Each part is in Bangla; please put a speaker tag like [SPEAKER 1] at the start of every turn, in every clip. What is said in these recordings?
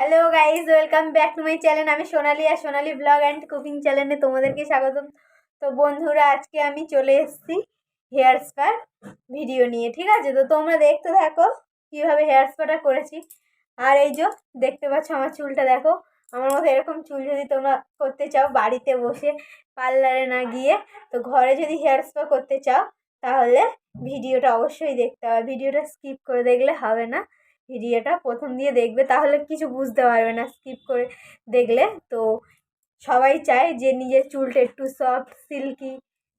[SPEAKER 1] Hello guys, welcome back to my channel. আমি সোনালি আর সোনালি ব্লগ অ্যান্ড কুকিং চ্যানেলে তোমাদেরকে স্বাগতম। তো বন্ধুরা, আজকে আমি চলে এসেছি হেয়ার স্পার ভিডিও নিয়ে, ঠিক আছে? তো তোমরা দেখতে থাকো কীভাবে হেয়ার স্পাটা করেছি। আর এই যে দেখতে পাচ্ছ আমার চুলটা, দেখো। আমার মতো এরকম চুল যদি তোমরা করতে চাও বাড়িতে বসে, পার্লারে না গিয়ে, তো ঘরে যদি হেয়ার স্পা করতে চাও তাহলে ভিডিওটা অবশ্যই দেখতে হবে। ভিডিওটা স্কিপ করে দেখলে হবে না, ভিডিওটা প্রথম দিয়ে দেখবে, তাহলে কিছু বুঝতে পারবে না স্কিপ করে দেখলে। তো সবাই চায় যে নিজের চুলটা একটু সফট, সিল্কি,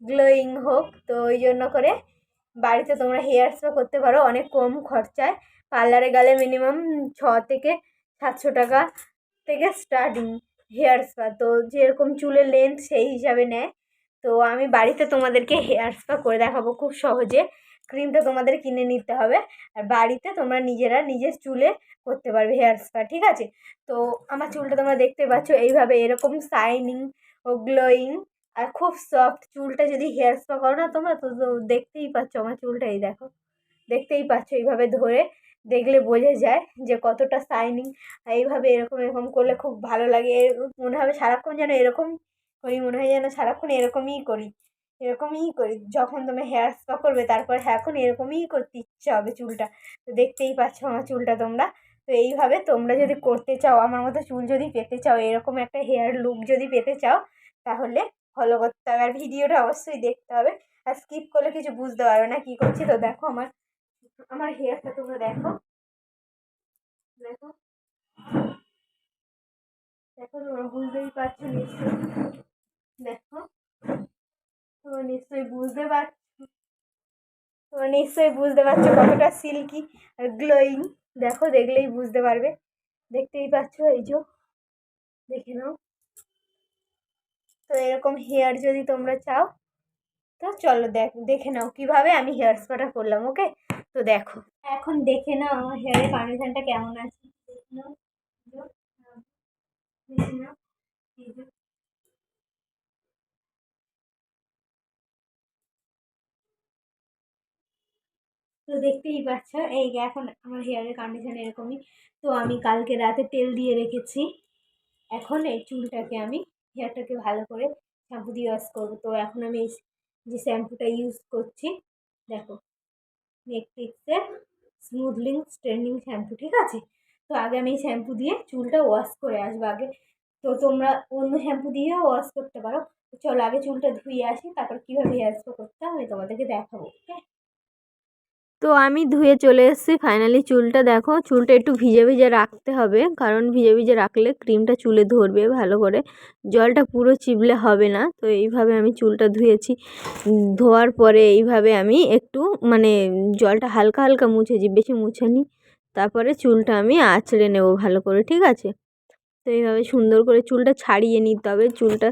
[SPEAKER 1] গ্লোয়িং হোক। তো ওই জন্য করে বাড়িতে তোমরা হেয়ার স্পা করতে পারো অনেক কম খরচায়। পার্লারে গেলে মিনিমাম 6 থেকে 700 টাকা থেকে স্টার্টিং হেয়ার স্পা। তো যেরকম চুলের লেন্থ সেই হিসাবে নেয়। তো আমি বাড়িতে তোমাদেরকে হেয়ার স্পা করে দেখাবো খুব সহজে। ক্রিমটা তোমাদের কিনে নিতে হবে, আর বাড়িতে তোমরা নিজেরা নিজের চুলে করতে পারবে হেয়ার স্পা, ঠিক আছে? তো আমার চুলটা তোমরা দেখতে পাচ্ছ এইভাবে, এরকম শাইনিং ও গ্লোয়িং আর খুব সফট। চুলটা যদি হেয়ার স্পা করো না তোমরা, তো দেখতেই পাচ্ছ আমার চুলটা, এই দেখো, দেখতেই পাচ্ছ। এইভাবে ধরে দেখলে বোঝা যায় যে কতটা শাইনিং। আর এইভাবে এরকম এরকম করলে খুব ভালো লাগে। মনে হবে সারাক্ষণ যেন এরকম করি, মনে হয় যেন সারাক্ষণ এরকমই করি, এরকমই করি। যখন তুমি হেয়ার স্পা করবে তারপর এখন এরকমই করতে ইচ্ছে হবে চুলটা। তো দেখতেই পাচ্ছ আমার চুলটা তোমরা। তো এইভাবে তোমরা যদি করতে চাও, আমার মতো চুল যদি পেতে চাও, এরকম একটা হেয়ার লুক যদি পেতে চাও, তাহলে ফলো করতে হবে আর ভিডিওটা অবশ্যই দেখতে হবে। আর স্কিপ করলে কিছু বুঝতে পারবে না কী করছি। তো দেখো আমার আমার হেয়ারটা তোমরা দেখো, দেখো, দেখো, তোমরা বুঝতেই পারছো নিশ্চয়ই। দেখো, তোমরা নিশ্চয়ই বুঝতে পারছো, তোমরা নিশ্চয়ই বুঝতে পারছো কতটা সিল্কি আর গ্লোয়িং। দেখো, দেখলেই বুঝতে পারবে, দেখতেই পাচ্ছ। এই যে দেখে নাও। তো এরকম হেয়ার যদি তোমরা চাও, তো চলো দেখে নাও কিভাবে আমি হেয়ার স্পাটা করলাম। ওকে, তো দেখো এখন দেখে নাও আমার হেয়ারের কন্ডিশনটা কেমন আছে। দেখে নাও, দেখে নাও, এই যে। তো দেখতেই পাচ্ছ, এই যে এখন আমার হেয়ারের কন্ডিশন এরকমই। তো আমি কালকে রাতে তেল দিয়ে রেখেছি। এখন এই চুলটাকে আমি, হেয়ারটাকে ভালো করে শ্যাম্পু দিয়ে ওয়াশ করবো। তো এখন আমি এই যে শ্যাম্পুটা ইউজ করছি, দেখো, নেকফিক্সের স্মুথলিং স্ট্রেনিং শ্যাম্পু, ঠিক আছে? তো আগে আমি এই শ্যাম্পু দিয়ে চুলটা ওয়াশ করে আসবো আগে। তো তোমরা অন্য শ্যাম্পু দিয়েও ওয়াশ করতে পারো। চলো আগে চুলটা ধুয়ে আসি, তারপর কীভাবে হেয়ার স্পা করতে হয় আমি তোমাদেরকে দেখাবো। ওকে, তো আমি ধুয়ে চলে এসেছি ফাইনালি। চুলটা দেখো, চুলটা একটু ভিজে ভিজে রাখতে হবে, কারণ ভিজে ভিজে রাখলে ক্রিমটা চুলে ধরবে ভালো করে, জলটা পুরো চিপলে হবে না। তো এইভাবে আমি চুলটা ধুয়েছি। ধোয়ার পরে এইভাবে আমি একটু মানে জলটা হালকা হালকা মুছেছি, বেশি মুছেনি। তারপরে চুলটা আমি আঁচড়ে নেব ভালো করে, ঠিক আছে? তো এইভাবে সুন্দর করে চুলটা ছাড়িয়ে নিতে হবে, চুলটা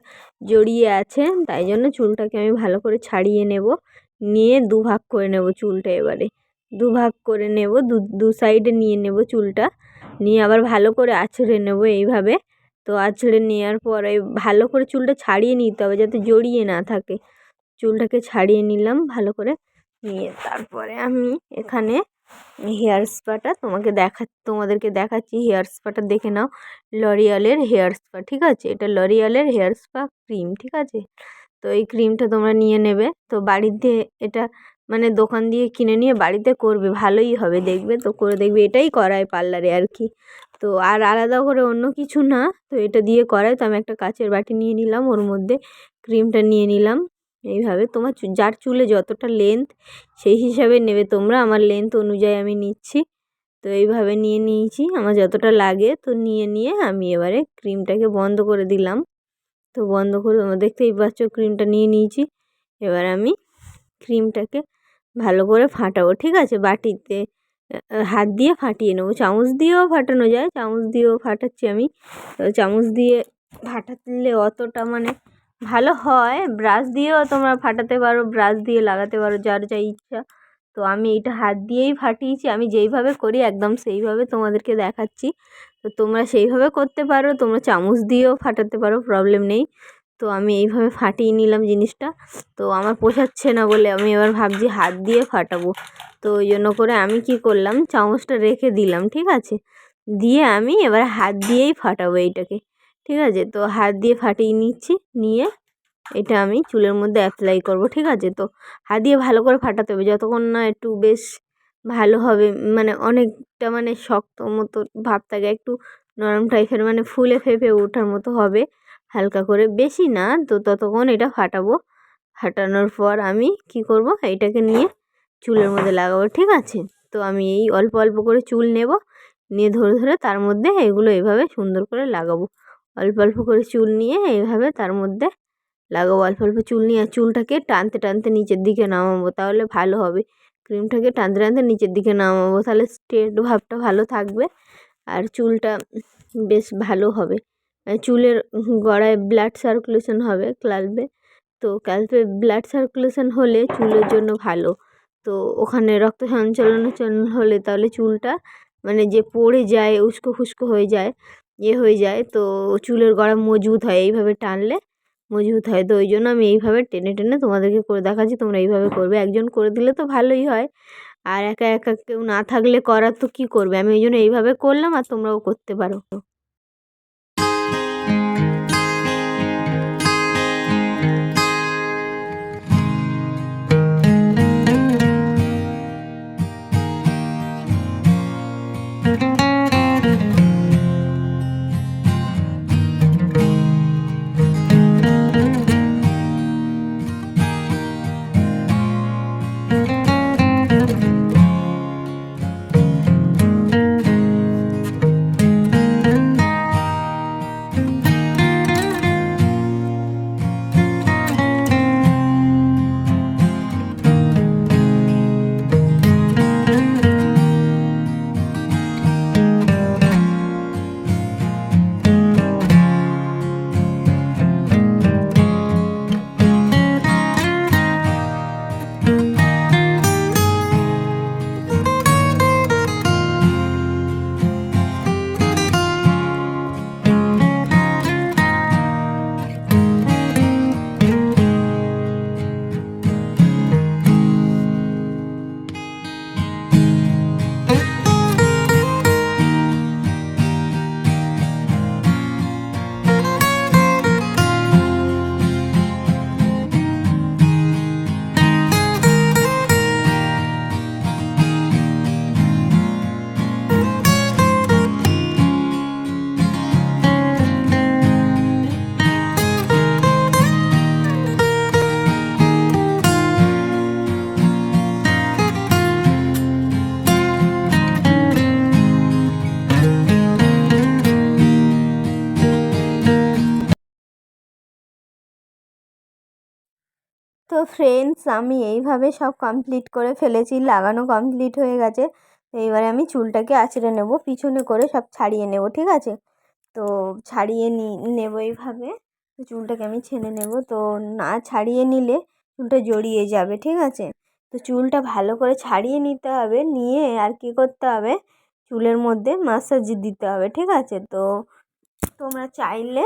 [SPEAKER 1] জড়িয়ে আছে, তাই জন্য চুলটাকে আমি ভালো করে ছাড়িয়ে নেব। নিয়ে দুভাগ করে নেব চুলটা, এবারে দুভাগ করে নেব, দু সাইডে নিয়ে নেব চুলটা, নিয়ে আবার ভালো করে আঁচড়ে নেব এইভাবে। তো আঁচড়ে নেওয়ার পরে ভালো করে চুলটা ছাড়িয়ে নিতে হবে যাতে জড়িয়ে না থাকে। চুলটাকে ছাড়িয়ে নিলাম ভালো করে, নিয়ে তারপরে আমি এখানে হেয়ার স্পাটা তোমাদেরকে দেখাচ্ছি। হেয়ার স্পাটা দেখে নাও, লরিয়ালের হেয়ার স্পা, ঠিক আছে? এটা লরিয়ালের হেয়ার স্পা ক্রিম, ঠিক আছে? তো এই ক্রিমটা তোমরা নিয়ে নেবে। তো বাড়িতে এটা মানে দোকান দিয়ে কিনে নিয়ে বাড়িতে করবে, ভালোই হবে দেখবে। তো করে দেখবে, এটাই করায় পার্লারে আর কি। তো আর আলাদা করে অন্য কিছু না, তো এটা দিয়ে করায়। তো আমি একটা কাচের বাটি নিয়ে নিলাম, ওর মধ্যে ক্রিমটা নিয়ে নিলাম। এইভাবে তোমার যার চুলে যতটা লেন্থ সেই হিসাবে নেবে তোমরা, আমার লেন্থ অনুযায়ী আমি নিচ্ছি। তো এইভাবে নিয়ে নিয়েছি আমার যতটা লাগে। তো নিয়ে আমি এবারে ক্রিমটাকে বন্ধ করে দিলাম। তো বন্ধ করে তোমরা দেখতেই পাচ্ছ ক্রিমটা নিয়ে নিয়েছি। এবার আমি ক্রিমটাকে ভালো করে ফাটাবো, ঠিক আছে? বাটিতে হাত দিয়ে ফাটিয়ে নেবো, চামচ দিয়েও ফাটানো যায়, চামচ দিয়েও ফাটাচ্ছি আমি। তো চামচ দিয়ে ফাটালে অতটা মানে ভালো হয়। ব্রাশ দিয়েও তোমরা ফাটাতে পারো, ব্রাশ দিয়ে লাগাতে পারো, যার যা ইচ্ছা। তো আমি এটা হাত দিয়েই ফাটিয়েছি, আমি যেইভাবে করি একদম সেইভাবে তোমাদেরকে দেখাচ্ছি। তো তোমরা সেইভাবে করতে পারো, তোমরা চামচ দিয়েও ফাটাতে পারো, প্রবলেম নেই। তো আমি এইভাবে ফাটিয়ে নিলাম জিনিসটা। তো আমার পোষাচ্ছে না বলে আমি এবার ভাবছি হাত দিয়ে ফাটাবো। তো ওই জন্য করে আমি কি করলাম, চামচটা রেখে দিলাম, ঠিক আছে? দিয়ে আমি এবার হাত দিয়েই ফাটাবো এইটাকে, ঠিক আছে? তো হাত দিয়ে ফাটিয়ে নিচ্ছি, নিয়ে এটা আমি চুলের মধ্যে অ্যাপ্লাই করব, ঠিক আছে? তো হাত দিয়ে ভালো করে ফাটাতে হবে যতক্ষণ না একটু বেশ ভালো হবে, মানে অনেকটা মানে শক্ত মতো ভাব থাকে, একটু নরম টাইপের মানে ফুলে ফেঁপে ওঠার মতো হবে, হালকা করে, বেশি না। তো ততক্ষণ এটা ফাটাবো। ফাটানোর পর আমি কি করব, এইটাকে নিয়ে চুলের মধ্যে লাগাবো, ঠিক আছে? তো আমি এই অল্প অল্প করে চুল নেব, নিয়ে ধরে ধরে তার মধ্যে এগুলো এভাবে সুন্দর করে লাগাবো। অল্প অল্প করে চুল নিয়ে এইভাবে তার মধ্যে লাগাবো, অল্প অল্প চুল নিয়ে। আর চুলটাকে টানতে টানতে নিচের দিকে নামাবো, তাহলে ভালো হবে। ক্রিমটাকে টানতে টানতে নিচের দিকে নামাবো, তাহলে স্ট্রেট ভাবটা ভালো থাকবে আর চুলটা বেশ ভালো হবে। চুলের গোড়ায় ব্লাড সার্কুলেশন হবে ক্লাল্পে, তো ক্লাল্পে ব্লাড সার্কুলেশন হলে চুলের জন্য ভালো। তো ওখানে রক্ত সঞ্চালন হলে তাহলে চুলটা মানে যে পড়ে যায়, উস্কো খুস্কো হয়ে যায়, হয়ে যায়, তো চুলের গোড়া মজবুত হয় এইভাবে টানলে, মজবুত হয়। তো ওই জন্য আমি এইভাবে টেনে টেনে তোমাদেরকে করে দেখাচ্ছি, তোমরা এইভাবে করবে। একজন করে দিলে তো ভালোই হয়, আর একা একা কেউ না থাকলে করার তো কী করবে, আমি ওই জন্য এইভাবে করলাম, আর তোমরাও করতে পারো। তো ফ্রেন্ডস, আমি এইভাবে সব কমপ্লিট করে ফেলেছি, লাগানো কমপ্লিট হয়ে গেছে। তো এবারে আমি চুলটাকে আঁচড়ে নেব, পিছনে করে সব ছাড়িয়ে নেব, ঠিক আছে? তো ছাড়িয়ে নেব এইভাবে। তো চুলটাকে আমি ছেড়ে নেব, তো না ছাড়িয়ে নিলে চুলটা জড়িয়ে যাবে, ঠিক আছে? তো চুলটা ভালো করে ছাড়িয়ে নিতে হবে, নিয়ে আর কি করতে হবে, চুলের মধ্যে মাসাজ দিতে হবে, ঠিক আছে? তো তোমরা চাইলে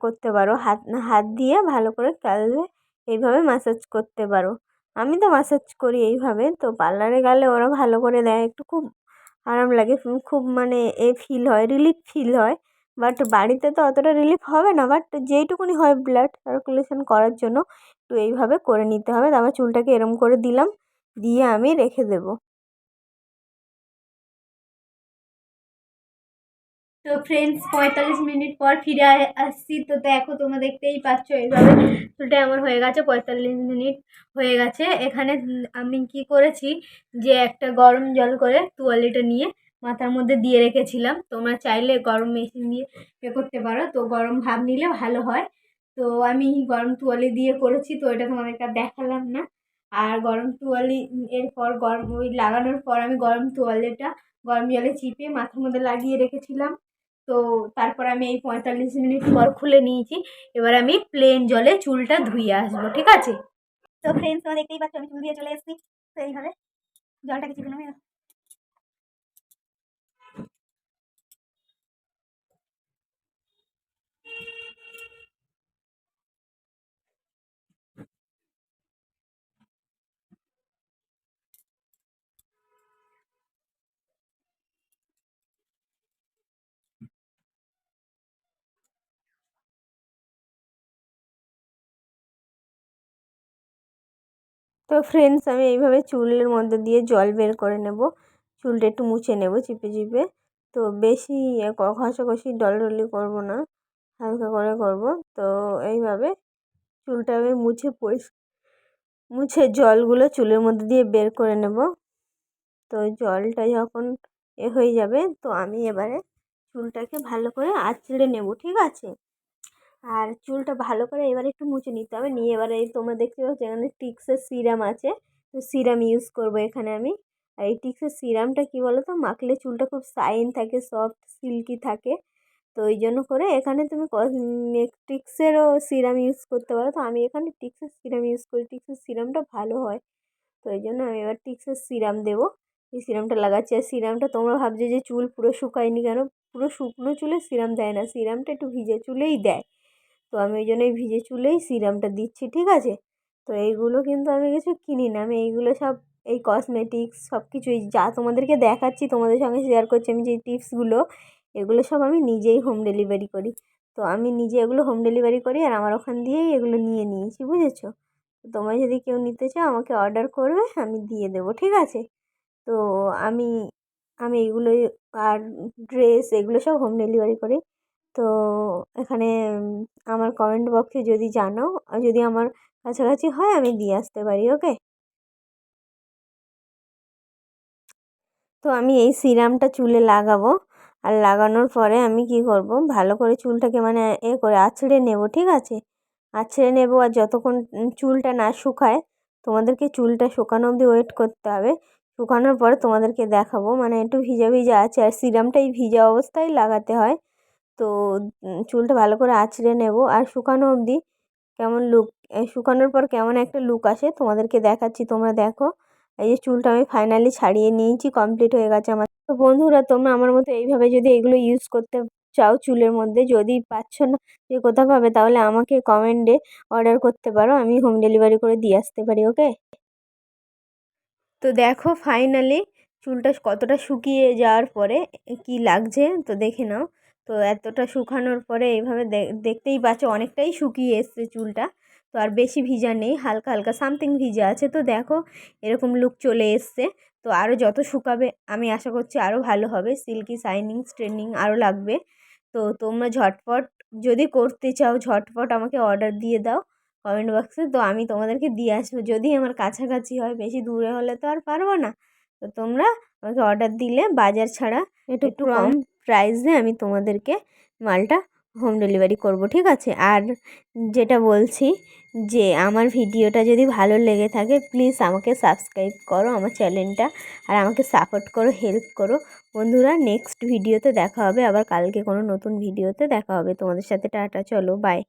[SPEAKER 1] করতে পারো, হাত হাত দিয়ে ভালো করে কালবে এইভাবে ম্যাসাজ করতে পারো। আমি তো ম্যাসাজ করি এইভাবে। তো পার্লারে গেলে ওরা ভালো করে দেয়, একটু খুব আরাম লাগে, খুব মানে ফিল হয়, রিলিফ ফিল হয়। বাট বাড়িতে তো অতটা রিলিফ হবে না, বাট যেইটুকুনি হয় ব্লাড সার্কুলেশন করার জন্য একটু এইভাবে করে নিতে হবে। তারপর চুলটাকে এরম করে দিলাম, দিয়ে আমি রেখে দেবো। তো ফ্রেন্ডস, 45 মিনিট পর ফিরে আসছি। তো দেখো, তোমরা দেখতেই পাচ্ছ এইভাবে চুলটা আমার হয়ে গেছে, 45 মিনিট হয়ে গেছে। এখানে আমি কি করেছি, যে একটা গরম জল করে তোয়ালিটা নিয়ে মাথার মধ্যে দিয়ে রেখেছিলাম। তোমরা চাইলে গরম মেশিন দিয়ে করতে পারো, তো গরম ভাব নিলে ভালো হয়। তো আমি গরম তোয়ালি দিয়ে করেছি, তো এটা তোমাদেরকে আর দেখালাম না। আর গরম তোয়ালি এরপর গরম ওই লাগানোর পর আমি গরম তোয়ালিটা গরম জলে চিপে মাথার মধ্যে লাগিয়ে রেখেছিলাম। তো তারপর আমি এই 45 মিনিট পর খুলে নিয়েছি। এবার আমি প্লেন জলে চুলটা ধুয়ে আসবো, ঠিক আছে? তো ফ্রেন্ডস, তোমরা দেখতেই পাচ্ছ আমি চুল দিয়ে চলে এসেছি। তো এইভাবে জলটাকে চিপে নেবে। তো ফ্রেন্ডস, আমি এইভাবে চুলের মধ্যে দিয়ে জল বের করে নেব, চুলটা একটু মুছে নেব চিপে চিপে। তো বেশি ঘষাঘষি ডলডলি করব না, হালকা করে করব। তো এইভাবে চুলটা আমি মুছে জলগুলো চুলের মধ্যে দিয়ে বের করে নেব। তো জলটা যখন হয়ে যাবে, তো আমি এবারে চুলটাকে ভালো করে আঁচড়ে নেব, ঠিক আছে। আর চুলটা ভালো করে এবারে একটু মুছে নিতে হবে, নিয়ে এবারে এই তোমরা দেখতে পাচ্ছ এখানে টিক্সের সিরাম আছে, তো সিরাম ইউজ করব এখানে আমি। আর এই টিক্সের সিরামটা কী বলো তো, মাখলে চুলটা খুব শাইন থাকে, সফট সিল্কি থাকে। তো ওই জন্য করে এখানে তুমি টিক্সেরও সিরাম ইউজ করতে পারো, তো আমি এখানে টিক্সের সিরাম ইউজ করি, টিক্সের সিরামটা ভালো হয়। তো এই জন্য আমি এবার টিক্সের সিরাম দেবো, এই সিরামটা লাগাচ্ছি। আর সিরামটা তোমরা ভাবছো যে চুল পুরো শুকায়নি কেন, পুরো শুকনো চুলে সিরাম দেয় না, সিরামটা একটু ভিজে চুলেই দেয়। তো আমি ওই জন্য এই ভিজে চুলেই সিরামটা দিচ্ছি, ঠিক আছে। তো এইগুলো কিন্তু আমি কিছু কিনি না, আমি এইগুলো সব এই কসমেটিক্স সব কিছুই যা তোমাদেরকে দেখাচ্ছি, তোমাদের সঙ্গে শেয়ার করছি আমি যে টিপসগুলো, এগুলো সব আমি নিজেই হোম ডেলিভারি করি। তো আমি নিজে এগুলো হোম ডেলিভারি করি, আর আমার ওখান দিয়েই এগুলো নিয়ে নিয়েছি, বুঝেছো। তো তোমরা যদি কেউ নিতে চাও আমাকে অর্ডার করবে, আমি দিয়ে দেবো, ঠিক আছে। তো আমি আমি এগুলোই, আর ড্রেস এগুলো সব হোম ডেলিভারি করি। তো এখানে আমার কমেন্ট বক্সে যদি জানাও, যদি আমার কাছাকাছি হয় আমি দিয়ে আসতে পারি, ওকে। তো আমি এই সিরামটা চুলে লাগাবো, আর লাগানোর পরে আমি কি করব, ভালো করে চুলটাকে মানে করে আঁচড়ে নেব, ঠিক আছে। আঁচড়ে নেব, আর যতক্ষণ চুলটা না শুকায়, তোমাদেরকে চুলটা শুকানো অবধি ওয়েট করতে হবে। শুকানোর পরে তোমাদেরকে দেখাবো, মানে একটু ভিজা ভিজা আছে, আর সিরামটা এই ভিজা অবস্থায় লাগাতে হয়। তো চুলটা ভালো করে আঁচড়ে নেব, আর শুকানো অবধি কেমন লুক, শুকানোর পর কেমন একটা লুক আসে তোমাদেরকে দেখাচ্ছি, তোমরা দেখো। এই যে চুলটা আমি ফাইনালি ছাড়িয়ে নিয়েছি, কমপ্লিট হয়ে গেছে আমার। তো বন্ধুরা, তোমরা আমার মতো এইভাবে যদি এগুলো ইউজ করতে চাও চুলের মধ্যে, যদি পাচ্ছ না যে কোথাও পাবে, তাহলে আমাকে কমেন্টে অর্ডার করতে পারো, আমি হোম ডেলিভারি করে দিয়ে আসতে পারি, ওকে। তো দেখো ফাইনালি চুলটা কতটা শুকিয়ে যাওয়ার পরে কি লাগছে, তো দেখে নাও। তো এতটা শুকানোর পরে এইভাবে দেখতেই পাচ্ছ অনেকটাই শুকিয়ে এসছে চুলটা। তো আর বেশি ভিজা নেই, হালকা হালকা সামথিং ভিজা আছে। তো দেখো এরকম লুক চলে এসছে। তো আরও যত শুকাবে আমি আশা করছি আরও ভালো হবে, সিল্কি শাইনিং স্ট্রেনিং আরও লাগবে। তো তোমরা ঝটপট যদি করতে চাও, ঝটপট আমাকে অর্ডার দিয়ে দাও কমেন্ট বক্সে, তো আমি তোমাদেরকে দিয়ে আসবো। যদি আমার কাছাকাছি হয়, বেশি দূরে হলে তো আর পারবো না। তো তোমরা আমাকে অর্ডার দিলে বাজার ছাড়া একটু কম প্রাইসে আমি তোমাদেরকে মালটা হোম ডেলিভারি করব, ঠিক আছে। আর যেটা বলছি, যে আমার ভিডিওটা যদি ভালো লেগে থাকে প্লিজ আমাকে সাবস্ক্রাইব করো আমার চ্যানেলটা, আর আমাকে সাপোর্ট করো, হেল্প করো। বন্ধুরা, নেক্সট ভিডিওতে দেখা হবে, আবার কালকে কোনো নতুন ভিডিওতে দেখা হবে তোমাদের সাথে। টাটা, চলো বাই।